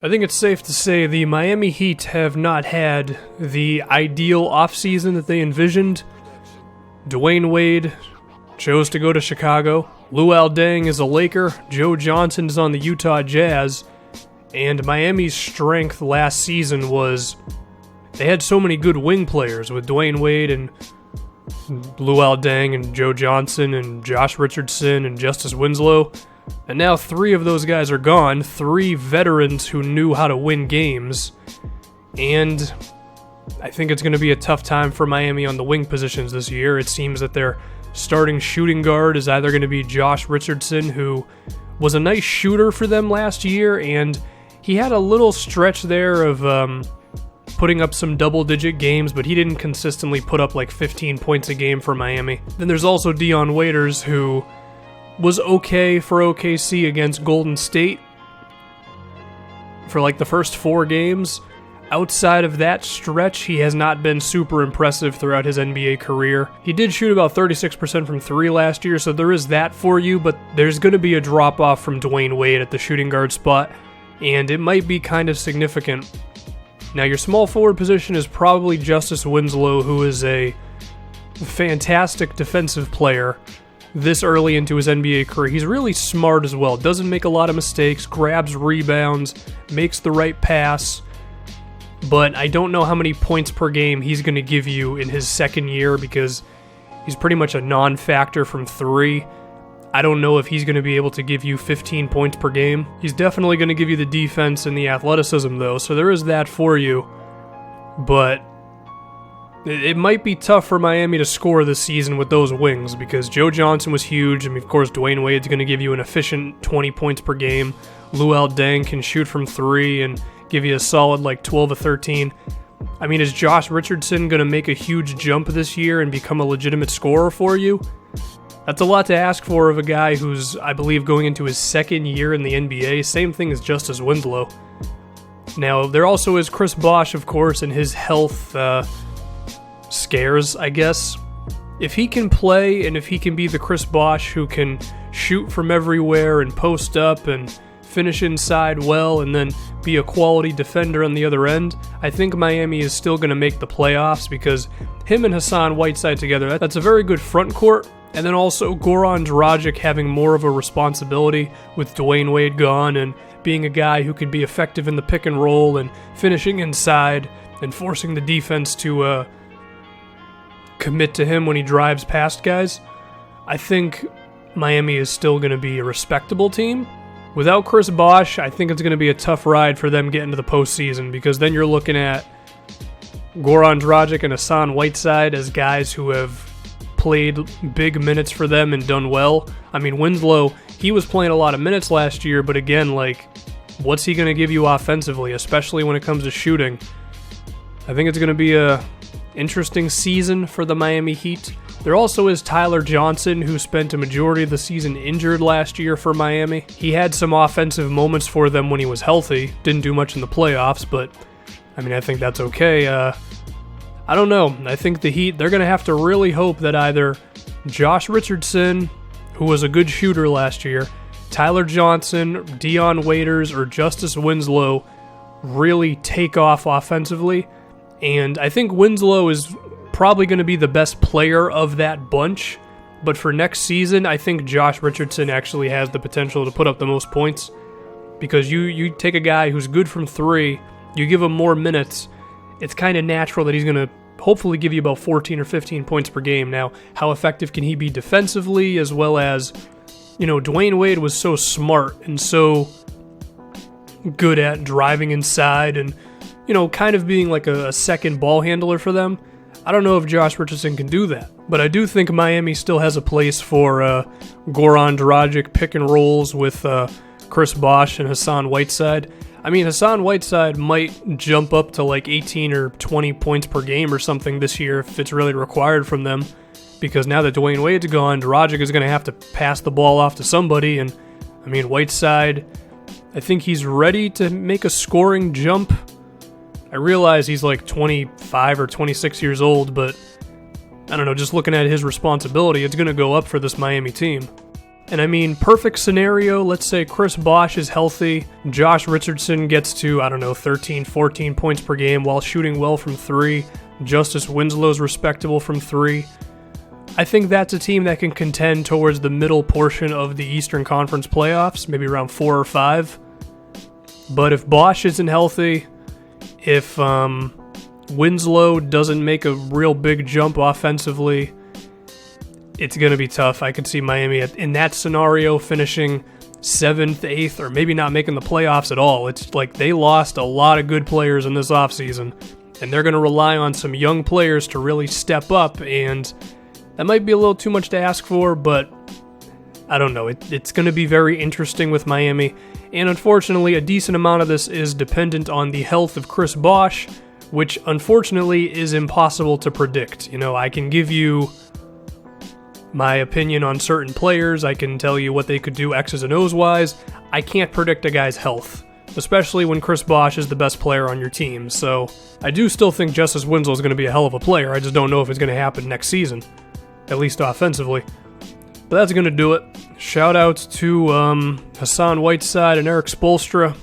I think it's safe to say the Miami Heat have not had the ideal offseason that they envisioned. Dwyane Wade chose to go to Chicago. Luol Deng is a Laker. Joe Johnson is on the Utah Jazz. And Miami's strength last season was they had so many good wing players with Dwyane Wade and Luol Deng and Joe Johnson and Josh Richardson and Justice Winslow. And now 3 of those guys are gone, 3 veterans who knew how to win games, and I think it's going to be a tough time for Miami on the wing positions this year. It seems that their starting shooting guard is either going to be Josh Richardson, who was a nice shooter for them last year, and he had a little stretch there of putting up some double-digit games, but he didn't consistently put up like 15 points a game for Miami. Then there's also Dion Waiters, who was okay for OKC against Golden State for like the first 4 games. Outside of that stretch, he has not been super impressive throughout his NBA career. He did shoot about 36% from 3 last year, so there is that for you, but there's going to be a drop-off from Dwyane Wade at the shooting guard spot, and it might be kind of significant. Now, your small forward position is probably Justice Winslow, who is a fantastic defensive player this early into his NBA career. He's really smart as well, doesn't make a lot of mistakes, grabs rebounds, makes the right pass, but I don't know how many points per game he's going to give you in his second year because he's pretty much a non-factor from 3. I don't know if he's going to be able to give you 15 points per game. He's definitely going to give you the defense and the athleticism though, so there is that for you, but it might be tough for Miami to score this season with those wings because Joe Johnson was huge. I mean, of course, Dwyane Wade's going to give you an efficient 20 points per game. Luol Deng can shoot from 3 and give you a solid like 12 or 13. I mean, is Josh Richardson going to make a huge jump this year and become a legitimate scorer for you? That's a lot to ask for of a guy who's, I believe, going into his second year in the NBA. Same thing as Justice Winslow. Now, there also is Chris Bosh, of course, and his health scares, I guess. If he can play and if he can be the Chris Bosh who can shoot from everywhere and post up and finish inside well and then be a quality defender on the other end, I think Miami is still going to make the playoffs because him and Hassan Whiteside together, that's a very good front court. And then also Goran Dragic having more of a responsibility with Dwyane Wade gone and being a guy who could be effective in the pick and roll and finishing inside and forcing the defense to commit to him when he drives past guys. I think Miami is still going to be a respectable team. Without Chris Bosh, I think it's going to be a tough ride for them getting to the postseason because then you're looking at Goran Dragic and Hassan Whiteside as guys who have played big minutes for them and done well. I mean, Winslow, he was playing a lot of minutes last year, but again, like, what's he going to give you offensively, especially when it comes to shooting? I think it's going to be a interesting season for the Miami Heat. There also is Tyler Johnson, who spent a majority of the season injured last year for Miami. He had some offensive moments for them when he was healthy. Didn't do much in the playoffs, but I mean, I think that's okay. I don't know. I think the Heat, they're going to have to really hope that either Josh Richardson, who was a good shooter last year, Tyler Johnson, Dion Waiters, or Justice Winslow really take off offensively. And I think Winslow is probably going to be the best player of that bunch. But for next season, I think Josh Richardson actually has the potential to put up the most points. Because you take a guy who's good from 3, you give him more minutes, it's kind of natural that he's going to hopefully give you about 14 or 15 points per game. Now, how effective can he be defensively as well as, Dwyane Wade was so smart and so good at driving inside and kind of being like a second ball handler for them. I don't know if Josh Richardson can do that, but I do think Miami still has a place for Goran Dragic pick and rolls with Chris Bosh and Hassan Whiteside. I mean, Hassan Whiteside might jump up to like 18 or 20 points per game or something this year if it's really required from them, because now that Dwyane Wade's gone, Dragic is going to have to pass the ball off to somebody, and I mean, Whiteside, I think he's ready to make a scoring jump. I realize he's like 25 or 26 years old, but I don't know, just looking at his responsibility, it's going to go up for this Miami team. And I mean, perfect scenario, let's say Chris Bosh is healthy, Josh Richardson gets to, 13, 14 points per game while shooting well from 3, Justice Winslow's respectable from 3. I think that's a team that can contend towards the middle portion of the Eastern Conference playoffs, maybe around 4 or 5. But if Bosh isn't healthy, if Winslow doesn't make a real big jump offensively, it's going to be tough. I could see Miami in that scenario finishing 7th, 8th, or maybe not making the playoffs at all. It's like they lost a lot of good players in this offseason, and they're going to rely on some young players to really step up, and that might be a little too much to ask for, but I don't know. It's going to be very interesting with Miami, and unfortunately, a decent amount of this is dependent on the health of Chris Bosh, which unfortunately is impossible to predict. I can give you my opinion on certain players. I can tell you what they could do X's and O's wise. I can't predict a guy's health, especially when Chris Bosh is the best player on your team. So I do still think Justice Winslow is going to be a hell of a player. I just don't know if it's going to happen next season, at least offensively. But that's going to do it. Shout outs to Hassan Whiteside and Eric Spoelstra.